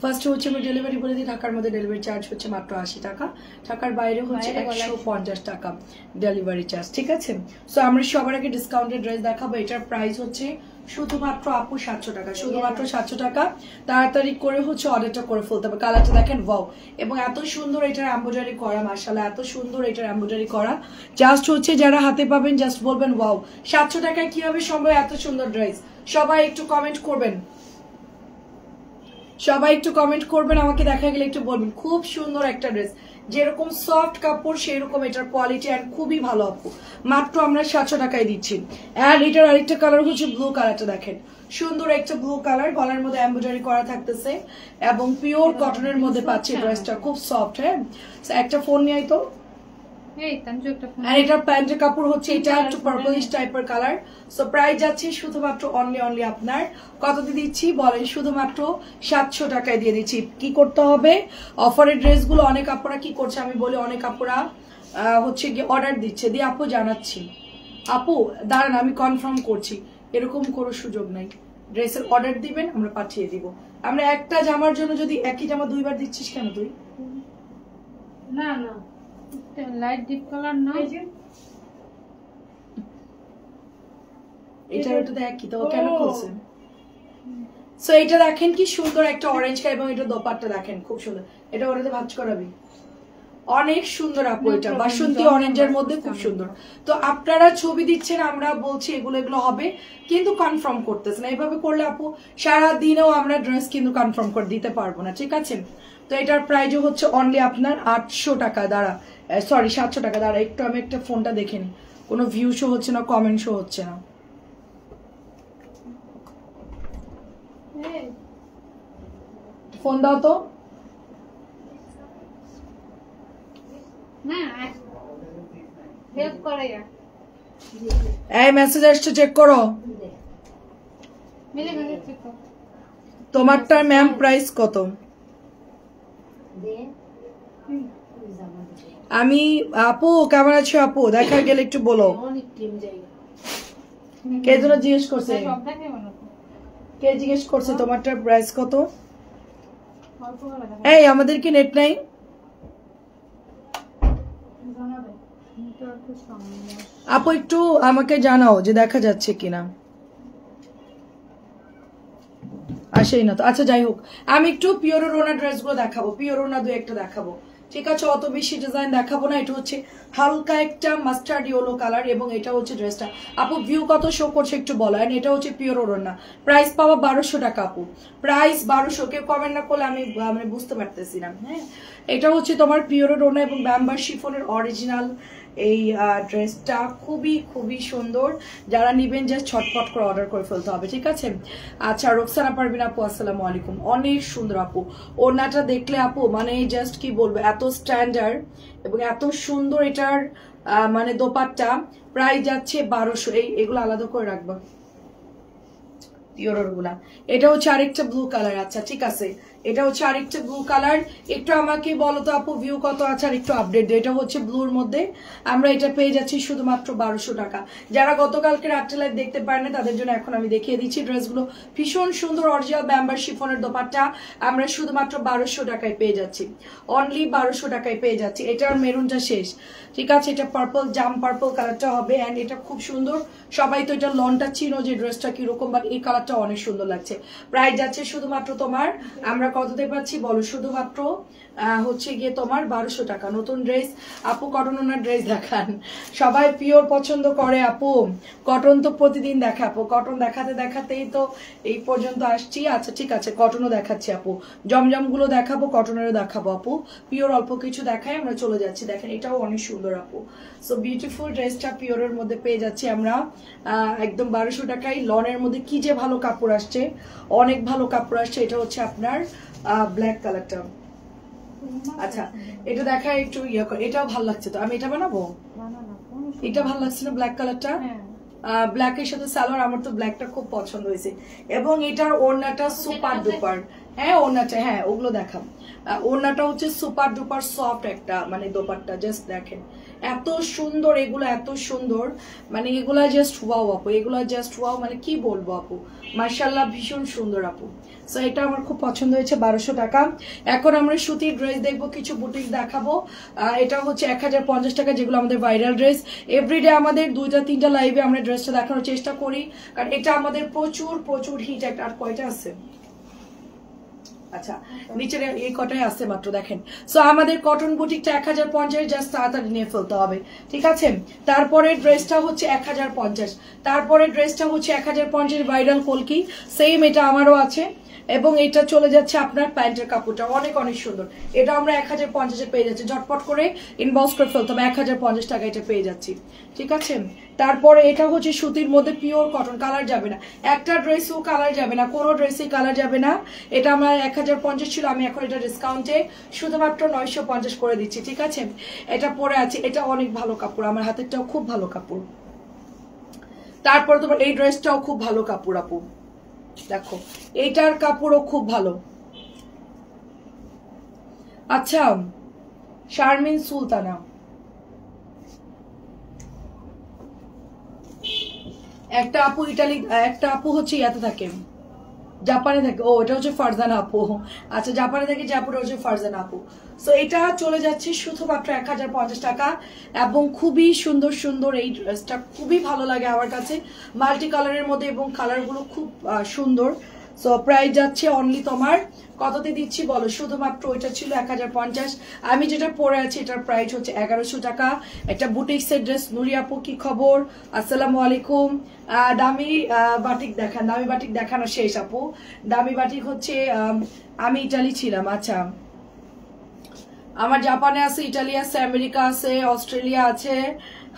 First হচ্ছে আমি delivery বলে দিই, ঢাকার মধ্যে ডেলিভারি চার্জ হচ্ছে মাত্র 80 টাকা, ঢাকার বাইরে হচ্ছে 150 টাকা ডেলিভারি চার্জ, ঠিক আছে। সো আমরা সবার আগে ডিসকাউন্টেড ড্রেস দেখাবো, এটার প্রাইস হচ্ছে শুধুমাত্র আপু 700 টাকা, শুধুমাত্র 700 টাকা। তাড়াতাড়ি করে হচ্ছে অর্ডারটা করে ফেলতে হবে। কালারটা দেখেন ওয়াও, এবং এত সুন্দর এটার এমব্রয়ডারি করা, মাশাআল্লাহ এত সুন্দর এটার এমব্রয়ডারি করা। জাস্ট হচ্ছে যারা হাতে পাবেন জাস্ট বলবেন ওয়াও। 700 টাকায় কিভাবে সম্ভব এত সুন্দর ড্রেস? সবাই একটু কমেন্ট করবেন, সবাই একটু কমেন্ট করবেন, আমাকে দেখা গেলে একটু বলবেন। খুব সুন্দর একটা ড্রেস, যেরকম সফট কাপড় সেরকম এটার কোয়ালিটি এন্ড খুবই ভালো আপু। মাত্র আমরা 700 টাকায় দিচ্ছি। এন্ড এটার আরেকটা কালার হচ্ছে ব্লু কালারটা, দেখেন সুন্দর একটা ব্লু কালার, গলার মধ্যে এমব্রয়ডারি করা থাকতেছে এবং পিওর কটনের মধ্যে পাচ্ছি ড্রেসটা, খুব সফট। হ্যাঁ, একটা ফোন নিয়ে তো, আর এটার প্যান্টের কাপড় হচ্ছে এটা একটু পার্পলিশ টাইপের কালার। সো প্রাইস যাচ্ছে শুধুমাত্র অনলি আপনার কত দিয়ে দিচ্ছি বলেন? শুধুমাত্র 700 টাকায় দিয়ে দিচ্ছি। কি করতে হবে? অফারের ড্রেসগুলো অনেক আপুরা কি করছে আমি বলি, অনেক আপুরা হচ্ছে গিয়ে অর্ডার দিচ্ছে, দিয়ে আপু জানাচ্ছি, আপু দাঁড়ান আমি কনফার্ম করছি, এরকম কোনো সুযোগ নাই। ড্রেসের অর্ডার দিবেন, আমরা পাঠিয়ে দিব। আমরা একটা জামার জন্য যদি একই জামা দুইবার দিচ্ছিস কেন তুই? না না লাইট ডিপ কালার না, এটা ওটা একই তো কেন খুলছে? সো এটা দেখেন কি সুন্দর একটা অরেঞ্জ কালার, এবং এটা দোপাট্টা দেখেন খুব সুন্দর। এটা ওটাতে ভাঁজ করাবি, অনেক সুন্দর আপু, এটা বাসন্তী অরেঞ্জের মধ্যে খুব সুন্দর। তো আপনারা ছবি দিচ্ছেন, আমরা বলছি এগুলো এগুলো হবে, কিন্তু কনফার্ম করতেছেন। এইভাবে করলে আপু সারা দিনেও আমরা ড্রেস কিন্তু কনফার্ম করে দিতে পারবো না, ঠিক আছে। তো এটার প্রাইসও হচ্ছে অনলি আপনার 800 টাকা। দাঁড়া, সরি 700 টাকা। দাঁড়া একটু আমি একটা ফোনটা দেখে নিই, কোনো ভিউ শো হচ্ছে না, কমেন্ট শো হচ্ছে না। ফোন দাও তো। এই মেসেজ আসছে, চেক করো তোমারটার ম্যাম প্রাইস কত? আমি আপু কেমন আছো আপু? দেখা গেলে একটু বলো। কে যেন জিজ্ঞেস করছে, কে জিজ্ঞেস করছে তোমারটার প্রাইস কত? এই আমাদের কি নেট নাই? আপু একটু আমাকে জানাও যে দেখা যাচ্ছে কিনা। আসেই না তো, আচ্ছা যাই হোক, আমি একটু পিওর রোনা ড্রেসগুলো দেখাবো, পিওর রোনা দু একটা দেখাবো, ঠিক আছে। অত বেশি ডিজাইন দেখাবো না। এটা হচ্ছে হালকা একটা মাস্টার্ড ইয়েলো কালার, এবং এটা হচ্ছে ড্রেসটা। আপু ভিউ কত শো করছে একটু বলো। এন্ড এটা হচ্ছে পিওর ওড়না, প্রাইস পাওয়া 1200 টাকা আপু, প্রাইস 1200। কেউ কমেন্ট না করলে আমি মানে বুঝতে পারতেছি না। হ্যাঁ, এটা হচ্ছে তোমার পিওর ওড়না এবং ব্যাম্বার শিফনের অরিজিনাল এই ড্রেসটা, খুবই খুবই সুন্দর। যারা নিবেন জাস্ট ছটপট করে অর্ডার করে ফেলতে হবে, ঠিক আছে। আচ্ছা রোকসানা পারভিন আপু আসসালামু আলাইকুম, অনেক সুন্দর আপু। ওড়নাটা দেখলে আপু মানে জাস্ট কি বলবো, এত স্ট্যান্ডার্ড এবং এত সুন্দর এটার মানে দোপাট্টা। প্রাইস যাচ্ছে 1200। এগুলো আলাদা করে রাখবা পিওর গুলা। এটা হচ্ছে আরেকটা ব্লু কালার, আচ্ছা ঠিক আছে, এটা হচ্ছে আরেকটা ব্লু কালার। একটু আমাকে বলো তো আপু ভিউ কত আছে, আর একটু আপডেট দিও। এটা হচ্ছে ব্লুর মধ্যে, আমরা এটা পেয়ে যাচ্ছি শুধুমাত্র 1200 টাকা। যারা গতকালকে রাত্রে লাইভ দেখতে পারেন তাদের জন্য এখন আমি দেখিয়ে দিচ্ছি ড্রেসগুলো। ভীষণ সুন্দর অরিজিনাল ব্যাম্বার শিফনের দোপাট্টা আমরা শুধুমাত্র 1200 টাকায় পেয়ে যাচ্ছি, অনলি 1200 টাকায় পেয়ে যাচ্ছি। এটার মেরুনটা শেষ, ঠিক আছে। এটা পার্পল জাম পার্পল কালারটা হবে, অ্যান্ড এটা খুব সুন্দর। সবাই তো এটা লনটা চিনো যে ড্রেসটা কিরকম, বাট এই কালারটা অনেক সুন্দর লাগছে। প্রাইস যাচ্ছে শুধুমাত্র তোমার, আমরা কততে পাচ্ছি বলো, শুধুমাত্র হচ্ছে গিয়ে তোমার 1200 টাকা। নতুন ড্রেস আপু, কটন ওনার ড্রেস দেখান। সবাই পিওর পছন্দ করে আপু, কটন তো প্রতিদিন দেখা আপু, কটন দেখাতে দেখাতেই তো এই পর্যন্ত আসছি। আচ্ছা ঠিক আছে, কটনও দেখাচ্ছি আপু, জমজমগুলো দেখাবো, কটনেরও দেখাবো আপু। পিওর অল্প কিছু দেখাই, আমরা চলে যাচ্ছি। দেখেন এটাও অনেক সুন্দর আপু। সো বিউটিফুল ড্রেসটা পিওরের মধ্যে পেয়ে যাচ্ছি আমরা একদম 1200 টাকায়। লনের মধ্যে কি যে ভালো কাপড় আসছে, অনেক ভালো কাপড় আসছে। এটা হচ্ছে আপনার ব্ল্যাক কালারটা, আচ্ছা এটা দেখা একটু ইয়ে করে, এটাও ভালো লাগছে তো, আমি এটা বানাবো। এটা ভালো লাগছে না ব্ল্যাক কালারটা? ব্ল্যাকের সাথে সালোয়ার, আমার তো ব্ল্যাকটা খুব পছন্দ হয়েছে। এবং এটার ওড়নাটা সুপার ডুপার, হ্যাঁ ওড়নাটা, হ্যাঁ ওগুলো দেখাম। ওড়নাটা হচ্ছে সুপার ডুপার সফট একটা মানে দোপাট্টা, জাস্ট দেখেন এত সুন্দর, এগুলো এত সুন্দর, মানে এগুলা জাস্ট ওয়াও আপু, এগুলা জাস্ট ওয়াও, মানে কি বলবো আপু, মাশাআল্লাহ ভীষণ সুন্দর আপু। সো এটা আমার খুব পছন্দ হয়েছে, 1200 টাকা। এখন আমরা সুতির ড্রেস দেখবো, কিছু বুটিক দেখাবো। এটা হচ্ছে 1050 টাকা, যেগুলো আমাদের ভাইরাল ড্রেস। এভরিডে আমাদের 2-3টা লাইভে আমরা ড্রেসটা দেখানোর চেষ্টা করি, কারণ এটা আমাদের প্রচুর প্রচুর হিট একটা। আর কয়টা আছে? আচ্ছা নিচের এই কটাই আছে মাত্র, দেখেন। সো আমাদের কটন বুটিকটা 1050, জাস্ট তাড়াতাড়ি নিয়ে ফেলতে হবে, ঠিক আছে। তারপরে ড্রেসটা হচ্ছে 1050, তারপরে ড্রেসটা হচ্ছে 1050 ভাইরাল কলকি, সেম এটা আমারও আছে। এবং এটা চলে যাচ্ছে আপনার প্যান্টের কাপড়টা অনেক অনেক সুন্দর, এটা আমরা 1050-এ পেয়ে যাচ্ছি। ঝটপট করে ইনবক্স করে ফেলতে হবে, 1050 টাকা এটা পেয়ে যাচ্ছি, ঠিক আছে। তারপরে এটা হচ্ছে সুতির মধ্যে পিওর কটন, কালার যাবে না, একটা ড্রেসও কালার যাবে না, কোনো ড্রেসই কালার যাবে না। এটা আমার 1050 ছিল, আমি এখন এটা ডিসকাউন্টে শুধুমাত্র 950 করে দিচ্ছি, ঠিক আছে। এটা পরে আছে, এটা অনেক ভালো কাপড়, আমার হাতেরটাও খুব ভালো কাপড়। তারপরে তোমার এই ড্রেসটাও খুব ভালো কাপড় আপু, দেখো এইটার কাপড়ও খুব ভালো। আচ্ছা শারমিন সুলতানা, একটা আপু ইটালি, একটা আপু হচ্ছে ইয়াতে থাকে, জাপানে থাকে, ও এটা হচ্ছে ফারজানা আপু। আচ্ছা জাপানে থাকে যে আপুটা হচ্ছে ফারজানা আপু। সো এটা চলে যাচ্ছে শুধুমাত্র 1050 টাকা, এবং খুবই সুন্দর সুন্দর এই ড্রেসটা, খুবই ভালো লাগে আমার কাছে, মাল্টি কালারের মধ্যে, এবং কালারগুলো খুব সুন্দর। সো প্রাইস যাচ্ছে অনলি তোমার কততে দিচ্ছি বলো, শুধুমাত্র ওইটা ছিল 1050, আমি যেটা পরে আছি এটার প্রাইস হচ্ছে 1100 টাকা। একটা বুটিক্সের ড্রেস। নুরি আপু কি খবর, আসসালামু আলাইকুম। দামি বাটিক দেখান, দামি বাটিক দেখানো শেষ আপু। দামি বাটিক হচ্ছে আমি ইটালি ছিলাম, আচ্ছা আমার জাপানে আছে, ইটালি আছে, আমেরিকা আছে, অস্ট্রেলিয়া আছে,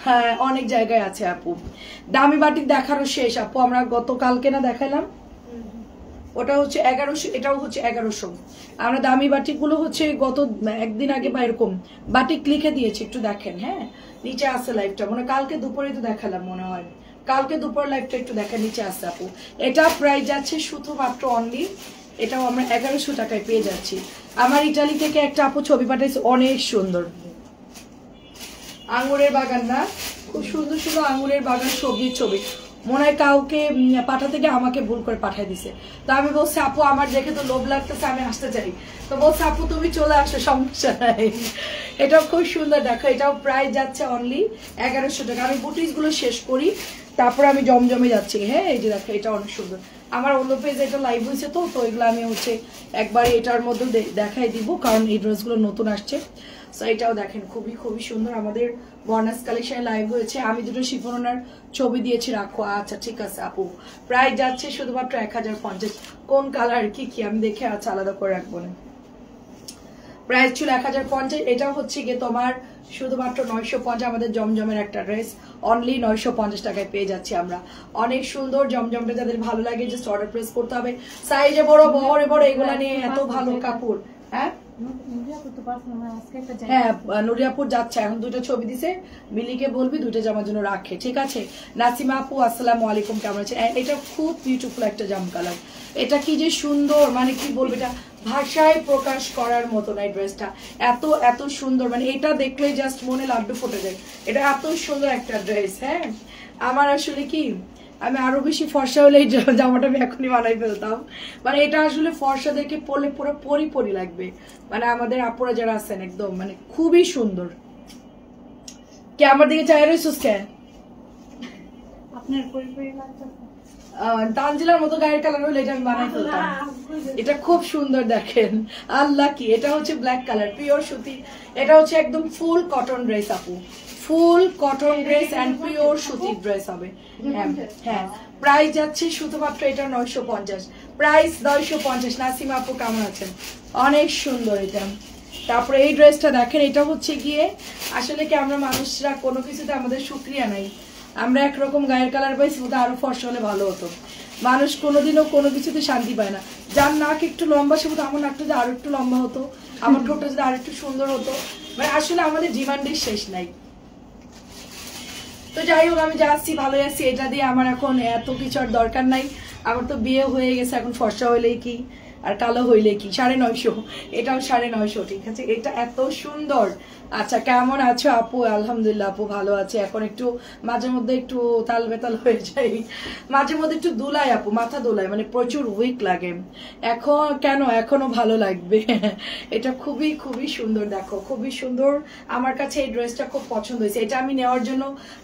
হ্যাঁ অনেক জায়গায় আছে আপু। দামি বাটিক দেখানো শেষ আপু, আমরা গতকালকে না দেখালাম, ওটা হচ্ছে 1100, এটাও হচ্ছে 1100। আমরা দামি বাটিক গুলো হচ্ছে গত একদিন আগে বা এরকম বাটিক লিখে দিয়েছি, একটু দেখেন। হ্যাঁ নিচে আছে লাইভটা, মানে কালকে দুপুরে তো দেখালাম মনে হয়, কালকে দুপুর লাইভটা একটু দেখেন, নিচে আছে আপু। এটা প্রাইস যাচ্ছে শুধুমাত্র অনলি, এটাও আমরা 1100 টাকায় পেয়ে যাচ্ছি। আমার ইটালি থেকে একটা আপু ছবি পাঠাইছে, অনেক সুন্দর আঙ্গুরের বাগান, না খুব সুন্দর সুন্দর আঙ্গুরের বাগান, সবজির ছবি, মনে হয় কাউকে পাঠাতে গিয়ে আমাকে ভুল করে পাঠিয়ে দিছে। তো আমি বলছি আপু আমার দেখে তো লোভ লাগতেছে, আমি আসতে চাই। তো বলছে আপু তুমি চলে আসো, সমস্যা নাই। এটাও খুব সুন্দর, দেখো এটাও প্রাইস যাচ্ছে অনলি 1100 টাকা। আমি বুটিক্স গুলো শেষ করি, তারপরে আমি জমজমে যাচ্ছি। হ্যাঁ এই যে দেখো এটা অনেক সুন্দর, আমার অন্য পেজে এটা লাইভ হয়েছে, তো এগুলো আমি হচ্ছে একবার এটার মধ্যে দেখাই দিব, কারণ এই ড্রেসগুলো নতুন আসছে। সো এটাও দেখেন খুবই খুবই সুন্দর, আমাদের বর্নাস কালেকশন লাইভ হয়েছে। আমি দুটো শিফনের ছবি দিয়েছি, রাখো। আচ্ছা ঠিক আছে আপু, প্রাইস যাচ্ছে শুধুমাত্র 1050। কোন কালার কি কি আমি দেখে আচ্ছা আলাদা করে রাখবো না। প্রাইস ছিল 1050, এটাও হচ্ছে গিয়ে তোমার শুধুমাত্র 950। আমাদের জমজমের একটা ড্রেস অনলি 950 টাকায় পেয়ে যাচ্ছি আমরা, অনেক সুন্দর। জমজমটা যাদের ভালো লাগে জাস্ট অর্ডার প্রেস করতে হবে, সাইজে বড় বহরে বড়, এগুলা নিয়ে এত ভালো কাপড়। হ্যাঁ হ্যাঁ নুরিয়াপুর যাচ্ছে, এখন দুটো ছবি দিছে, মিলিকে বলবি দুটো জামার জন্য রাখে, ঠিক আছে। নাসিমা আপু আসসালামু আলাইকুম, কেমন আছে? এটা খুব বিউটিফুল একটা জাম কালার, এটা কি যে সুন্দর, মানে কি বলবো, এটা ভাষায় প্রকাশ করার মতো না। এই ড্রেসটা এত এত সুন্দর, মানে এটা দেখলে জাস্ট মনে লাড্ডু ফুটে যায়, এটা এত সুন্দর একটা ড্রেস। হ্যাঁ আমার আসলে কি, আমি আরো বেশি ফর্সা হলে এই জামাটা আমি এখনই বানাই ফেলতাম, মানে এটা আসলে ফর্সা দেখে পরলে পুরো পরি পরি লাগবে, মানে আমাদের আপুরা যারা আছেন একদম মানে খুবই সুন্দর। কে আমার দিকে চাই রইছিস কে? আপনার পরিবারে লাগছে তানজিলার মতো গায়ের কালার হলে এটা আমি বানাই ফেলতাম। এটা খুব সুন্দর দেখেন, আল্লাহ কি, এটা হচ্ছে ব্ল্যাক কালার পিওর সুতি, এটা হচ্ছে একদম ফুল কটন ড্রেস আপু, full cotton dress and pure সুতির ড্রেস হবে। হ্যাঁ হ্যাঁ প্রাইস যাচ্ছে শুধুমাত্র এটা 950, প্রাইস 950। নাসিমা আপু কেমন আছেন? অনেক সুন্দর এটা। তারপরে এই ড্রেসটা দেখেন, এটা হচ্ছে গিয়ে আসলে কি আমরা মানুষরা কোনো কিছুতে আমাদের শুকরিয়া নাই, আমরা একরকম গায়ের কালার পাইছি, ওটা আরো ফর্সা হলে ভালো হতো। মানুষ কোনোদিনও কোনো কিছুতে শান্তি পায় না, যার নাক একটু লম্বা সে আমার নাকটা যদি আরো একটু লম্বা হতো, আমার ঠোঁটটা যদি আরো একটু সুন্দর হতো, মানে আসলে আমাদের ডিমান্ডের শেষ নাই। তো যাই হোক আমি যাচ্ছি, ভালো আছি, এটা দিয়ে আমার এখন এত কিছু আর দরকার নাই, আমার তো বিয়ে হয়ে গেছে, এখন ফর্সা হইলেই কি আর কালো হইলে কি 950, এটাও 950, ঠিক আছে। এটা এত সুন্দর। আচ্ছা কেমন আছো আপু? আলহামদুলিল্লাহ আপু ভালো আছে। এখন একটু মাঝে মধ্যে একটু তাল বেতাল হয়ে যায়, মাঝে মধ্যে একটু দুলাই আপু, মাথা দোলায়, মানে প্রচুর উইক লাগে। এখন কেন, এখনো ভালো লাগবে। এটা খুবই খুবই সুন্দর, দেখো খুবই সুন্দর। আমার কাছে এই ড্রেসটা খুব পছন্দ হয়েছে, এটা আমি নেওয়ার জন্য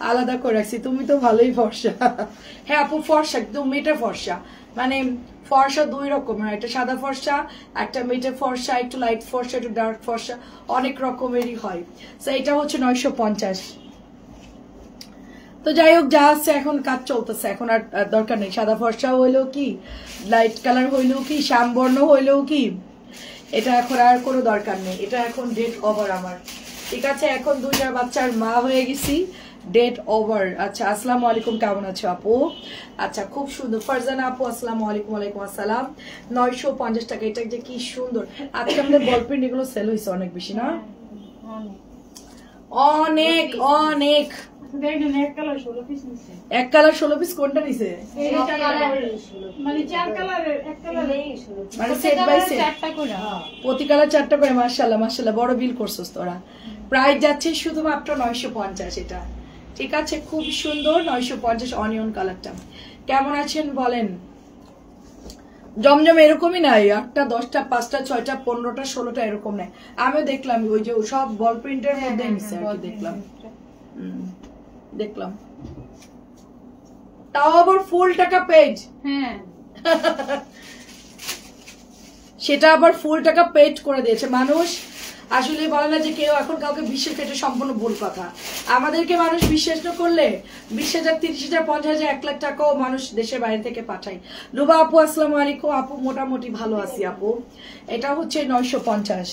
আলাদা করে রাখছি। তুমি তো ভালোই ফর্সা। হ্যাঁ আপু ফর্সা, একদম মেটা ফর্সা, মানে ফর্সা দুই রকমের, একটা সাদা ফর্সা, একটা মেটে ফর্সা, একটু লাইট ফর্সা, একটু ডার্ক ফর্সা, অনেক রকমেরই হয়। তো এটা হচ্ছে 950। তো যাই হোক, যা আছে এখন কাজ চলতেছে, এখন আর দরকার নেই। সাদা ফর্সা হইলেও কি, লাইট কালার হইলেও কি, শ্যামবর্ণ হইলেও কি, এটা এখন আর কোনো দরকার নেই। এটা এখন ডেট ওভার আমার, ঠিক আছে। এখন 2টা বাচ্চার মা হয়ে গেছি, ডেট ওভার। আচ্ছা আসসালামু আলাইকুম, কেমন আছো আপু? আচ্ছা খুব সুন্দর। ফারজানা আপু আসসালামু আলাইকুম। ওয়ালাইকুম আসসালাম। 950 টাকা। এটা যে কি সুন্দর। আজকে আমাদের বল প্রিন্ট এগুলো সেল হয়েছে অনেক বেশি না, অনেক অনেক। এক কালার 16 পিস, কোনটা নিছে? মানে সেট বাই সেট, প্রতি কালার 4টা করে। মাশাআল্লাহ মাশাআল্লাহ, বড় বিল করছস তোরা। প্রাইস যাচ্ছে শুধুমাত্র 950 এটা, ঠিক আছে। খুব সুন্দর 950 অনিয়ন কালারটা। কেমন আছেন বলেন? জমজম এরকমই নাই, 8টা 10টা 5টা 6টা 15টা 16টা এরকম নাই। আমিও দেখলাম ওই যে সব বল প্রিন্টের মধ্যে নিছে আর কি, দেখলাম দেখলাম। তাও আবার ফুল টাকা পেজ, হ্যাঁ সেটা আবার ফুল টাকা পেড করে দিয়েছে মানুষ। আসলে বলে না যে কেউ এখন কাউকে বিশ্বাস, এটা সম্পূর্ণ ভুল কথা। আমাদেরকে মানুষ বিশ্বাস না করলে 20,000 30,000 50,000 1 লাখ টাকাও মানুষ দেশের বাইরে থেকে পাঠায়। রুবা আপু আসসালামু আলাইকুম। আপু মোটামুটি ভালো আছি আপু। এটা হচ্ছে 950,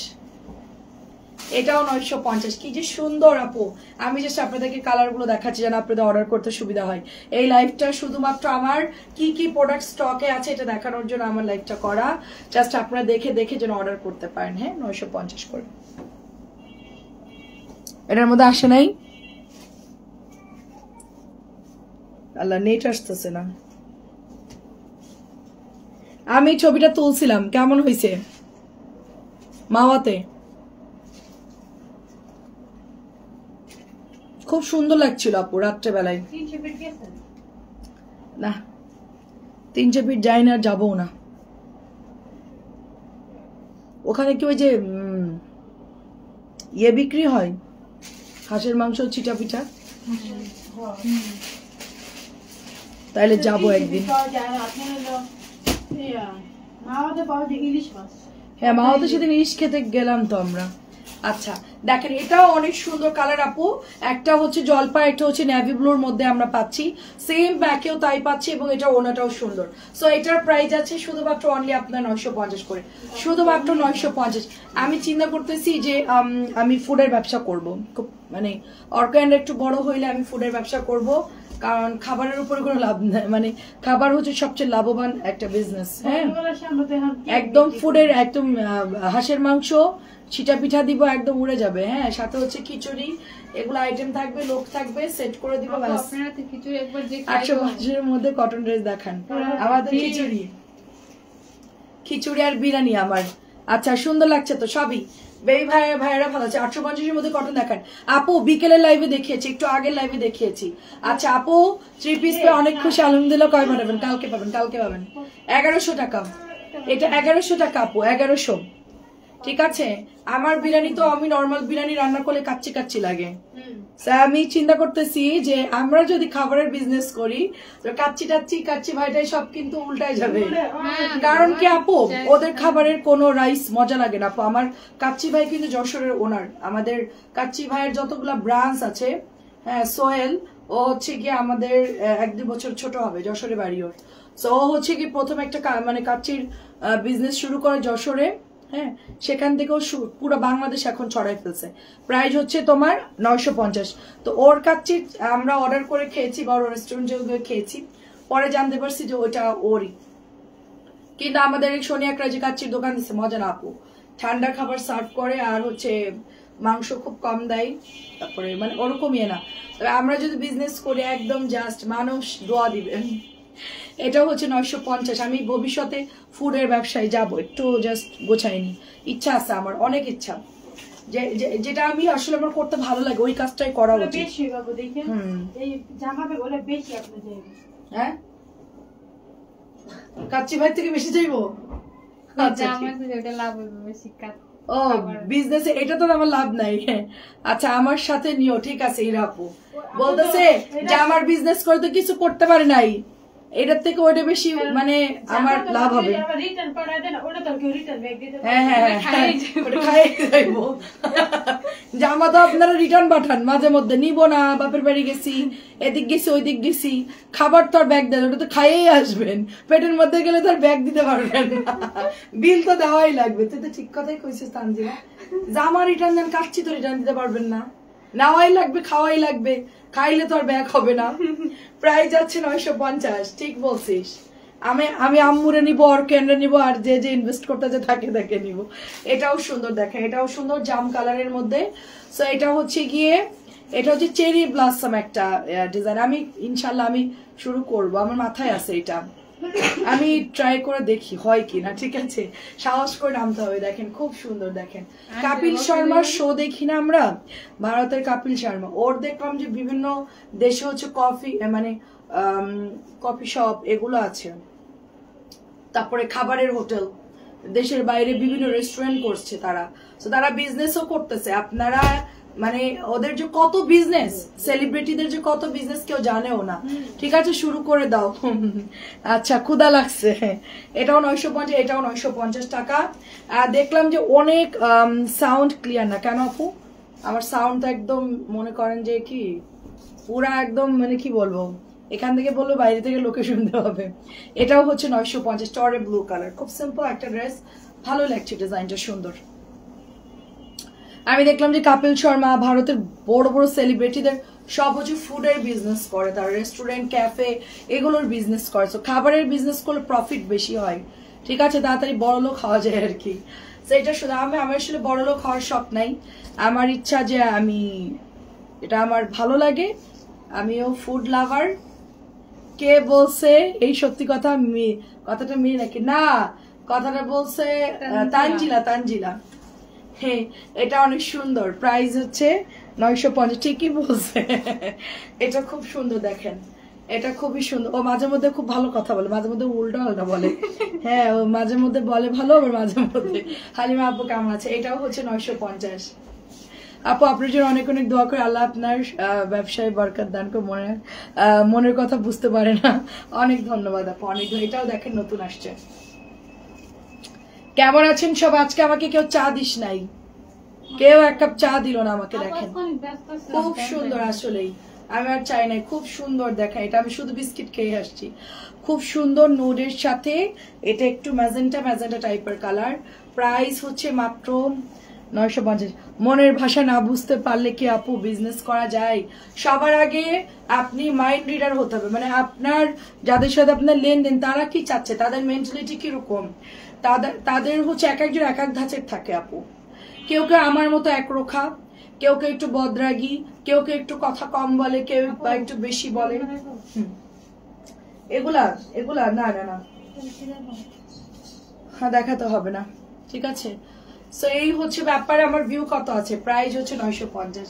এটাও 950। কি যে সুন্দর আপু। আমি জাস্ট আপনাদেরকে কালার গুলো দেখাচ্ছি যেন আপনাদের অর্ডার করতে সুবিধা হয়। এই লাইভটা শুধুমাত্র আমার কি কি প্রোডাক্ট স্টকে আছে এটা দেখানোর জন্য আমার লাইভটা করা। জাস্ট আপনারা দেখে দেখে যেন অর্ডার করতে পারেন। হ্যাঁ 950 করে। এটার মধ্যে আসে নাই, আল্লাহ নেট আসতেছে না। আমি ছবিটা তুলছিলাম, কেমন হয়েছে মাওয়াতে? খুব সুন্দর লাগছিল আপু রাত্রেবেলায়। না 300 ফিট যাই না, যাবো না। ওখানে কি ওই যে ইয়ে বিক্রি হয়, হাঁসের মাংস চিটা পিঠা, তাইলে যাবো একদিন। হ্যাঁ মাওয়াতে সেদিন ইলিশ খেতে গেলাম তো আমরা। আচ্ছা দেখেন এটাও অনেক সুন্দর কালার আপু। একটা হচ্ছে জলপাই, একটা হচ্ছে নেভি ব্লুর মধ্যে আমরা পাচ্ছি, সেম ব্যাকেও তাই পাচ্ছি, এবং এটা ওনাটাও সুন্দর। সো এটার প্রাইস আছে শুধুমাত্র অনলি আপনার 950 করে, শুধুমাত্র 950। আমি চিন্তা করতেছি যে আমি ফুডের ব্যবসা করব, খুব মানে অর্গান একটু বড় হইলে আমি ফুডের ব্যবসা করব, কারণ খাবারের উপর কোনো লাভ নাই, মানে খাবার হচ্ছে সবচেয়ে লাভবান একটা বিজনেস। হ্যাঁ একদম ফুডের, একদম হাঁসের মাংস চিটা পিঠা দিব, একদম উড়ে যাবে। হ্যাঁ সাথে হচ্ছে খিচুড়ি, এগুলো আইটেম থাকবে, লোক থাকবে, সেট করে দিব। 850 মধ্যে কটন ড্রেস দেখান আমাদের। খিচুড়ি খিচুড়ি আর বিরিয়ানি আমার। আচ্ছা সুন্দর লাগছে তো সবই। বেবি ভাইয়েরা ভালো আছে। 850 মধ্যে কটন দেখান আপু। বিকেলের লাইভে দেখিয়েছি, একটু আগের লাইভে দেখিয়েছি। আচ্ছা আপু 3 পিস পে অনেক খুশি আলহামদুলিল্লাহ। কয় পাবেন? কালকে পাবেন, কালকে পাবেন। 1100 টাকা এটা, 1100 টাকা আপু, 1100। ঠিক আছে। আমার বিরিয়ানি তো আমি নর্মাল বিরিয়ানি রান্না করলে কাচ্চি কাচ্চি লাগে। আমি চিন্তা করতেছি যে আমরা যদি খাবারের বিজনেস করি তো কাচ্চি ভাইটাই সব কিন্তু উল্টায় যাবে। কারণ কি আপু ওদের খাবারের কোনো রাইস মজা লাগে না আপু। আমার কাচ্চি ভাই কিন্তু যশোরের ওনার, আমাদের কাচ্চি ভাইয়ের যতগুলা ব্রাঞ্চ আছে, হ্যাঁ সোহেল, ও হচ্ছে গিয়ে আমাদের 1-2 বছর ছোট হবে, যশোরে বাড়ি ওর। সো ও হচ্ছে কি প্রথম একটা মানে কাচ্চির বিজনেস শুরু করে যশোরে। হ্যাঁ সেখান থেকেও পুরো বাংলাদেশ এখন ছড়াই ফেলছে। প্রাইস হচ্ছে তোমার 950। তো ওর কাচ্চি আমরা অর্ডার করে খেয়েছি, বড় রেস্টুরেন্টে খেয়েছি, পরে জানতে পারছি যে ওইটা ওরই। কিন্তু আমাদের এই সোনিয়াকরা যে কাচ্চির দোকান দিচ্ছে, মজা না আপু। ঠান্ডা খাবার সার্ভ করে, আর হচ্ছে মাংস খুব কম দেয়, তারপরে মানে ওরকম ইয়ে না। তবে আমরা যদি বিজনেস করি একদম জাস্ট মানুষ দোয়া দিবে, এটা হচ্ছে 950। আমি ভবিষ্যতে ফুডের ব্যবসায় যাব, একটু জাস্ট গোছাইনি, ইচ্ছা আছে আমার, অনেক ইচ্ছা, যেটা আমি আসলে আমার করতে ভালো লাগে ওই কাজটাই করা উচিত। বেশি বাবু দেখেন এই জামাতে ওটা বেশি আপনি যাইবে। হ্যাঁ কাচ্চি ভাই থেকে বেশি চাইবো? আচ্ছা জামাতে ওটা লাভ হবে বেশি কাজ। ও বিজনেসে এটা তো আমার লাভ নাই। আচ্ছা আমার সাথে নিও, ঠিক আছে। ইরাপু বলতেছে যে আমার বিজনেস করে তো কিছু করতে পারে নাই, এটার থেকে ওইটা বেশি মানে আমার লাভ হবে। হ্যাঁ হ্যাঁ হ্যাঁ ওটা খাই যাইবো। জামা তো আপনারা রিটার্ন পাঠান, মাঝে মধ্যে নিবো না, বাপের বাড়ি গেছি, এদিক গেছি ওইদিক গেছি, খাবার তো আর ব্যাগ দেন, ওটা তো খাইয়েই আসবেন, পেটের মধ্যে গেলে তো আর ব্যাগ দিতে পারবেন না, বিল তো দেওয়াই লাগবে। তুই তো ঠিক কথাই কইছিস তানজিলা, জামা রিটার্ন দেন, কাচ্ছি তো রিটার্ন দিতে পারবেন না, নেওয়াই লাগবে, খাওয়াই লাগবে, খাইলে তো আর ব্যাগ হবে না। প্রাইস যাচ্ছে 950, ঠিক বলছিস। আমি আম্মুরে নিবো, আর কেন্দ্রে নিবো, আর যে যে ইনভেস্ট করতে যে থাকে তাকে নিবো। এটাও সুন্দর, দেখেন এটাও সুন্দর জাম কালারের মধ্যে। সো এটা হচ্ছে গিয়ে, এটা হচ্ছে চেরি ব্লাসম একটা ডিজাইন। আমি ইনশাল্লাহ আমি শুরু করব, আমার মাথায় আছে এটা, আমি ট্রাই করে দেখি হয় কিনা, ঠিক আছে, সাহস করে নামতে হবে। দেখেন খুব সুন্দর, দেখেন কপিল শর্মার শো দেখি না আমরা, ভারতের কপিল শর্মা, ওর দেখলাম যে বিভিন্ন দেশে হচ্ছে কফি মানে কফি শপ এগুলো আছে, তারপরে খাবারের হোটেল, দেশের বাইরে বিভিন্ন রেস্টুরেন্ট করছে তারা, তো তারা বিজনেসও করতেছে। আপনারা মানে ওদের যে কত বিজনেস, সেলিব্রিটিদের যে কত বিজনেস কেউ জানেও না। ঠিক আছে শুরু করে দাও। আচ্ছা ক্ষুধা লাগছে। এটাও 950, এটাও 950 টাকা। দেখলাম যে অনেক সাউন্ড ক্লিয়ার না কেন আপু? আমার সাউন্ড একদম মনে করেন যে কি পুরা একদম মানে কি বলবো, এখান থেকে বলবো বাইরে থেকে লোকে শুনতে হবে। এটাও হচ্ছে 950, টরে ব্লু কালার, খুব সিম্পল একটা ড্রেস, ভালো লাগছে ডিজাইনটা, সুন্দর। আমি দেখলাম যে কপিল শর্মা ভারতের বড় বড় সেলিব্রিটিদের সব হচ্ছে ফুডের বিজনেস করে, তারা রেস্টুরেন্ট ক্যাফে এগুলোর বিজনেস করে। তো খাবারের বিজনেস করলে প্রফিট বেশি হয়, ঠিক আছে, তাড়াতাড়ি বড়লোক খাওয়া যায় আর কি। তো এটা শুধু আমি আসলে বড়লোক হওয়ার শখ নাই, আমার ইচ্ছা যে আমি এটা আমার ভালো লাগে, আমিও ফুড লাভার। কে বলছে এই সত্যি কথা? কথাটা মেয়ে নাকি না, কথাটা বলছে তানজিলা। হ্যাঁ এটা অনেক সুন্দর, প্রাইস হচ্ছে 950, ঠিকই বলছে। এটা খুব সুন্দর, দেখেন এটা খুবই সুন্দর। ও মাঝে মধ্যে খুব ভালো কথা বলে, মাঝে মধ্যে উল্টা পাল্টা বলে। হ্যাঁ ও মাঝে মধ্যে বলে ভালো, আবার মাঝে মধ্যে। হালিমা আপু কেমন আছে? এটাও হচ্ছে 950। আপু আপনার জন্য অনেক অনেক দোয়া করে, আল্লাহ আপনার ব্যবসায় বরকত দান করে, মনের কথা বুঝতে পারে না। অনেক ধন্যবাদ আপু, অনেক। এটাও দেখেন নতুন আসছে। কেমন আছেন সব? আজকে আমাকে কেউ চা দিস নাই, কেউ এক কাপ চা দিল না আমাকে। দেখেন খুব সুন্দর, আসলেই আমি আর চাই নাই, খুব সুন্দর। দেখেন এটা আমি শুধু বিস্কিট খেয়ে আসছি, খুব সুন্দর নোডের সাথে। এটা একটু ম্যাজেন্টা টাইপের কালার, প্রাইস হচ্ছে মাত্র 950। মনের ভাষা না বুঝতে পারলে কি আপু বিজনেস করা যায়? সবার আগে আপনি মাইন্ড রিডার হতে হবে, মানে আপনার যাদের সাথে আপনার লেনদেন তারা কি চাচ্ছে, তাদের মেন্টালিটি কিরকম, তাদের হচ্ছে এক একজন এক এক ধাঁচের থাকে আপু। কেউ কেউ আমার মতো একরোখা, কেউ কেউ একটু বদরাগী, কেউ কেউ একটু কথা কম বলে, কেউ একটু বেশি বলে। এগুলা এগুলা না না না হ্যাঁ দেখাতে হবে না, ঠিক আছে। সো এই হচ্ছে ব্যাপারে আমার ভিউ কত আছে, প্রাইস হচ্ছে 950।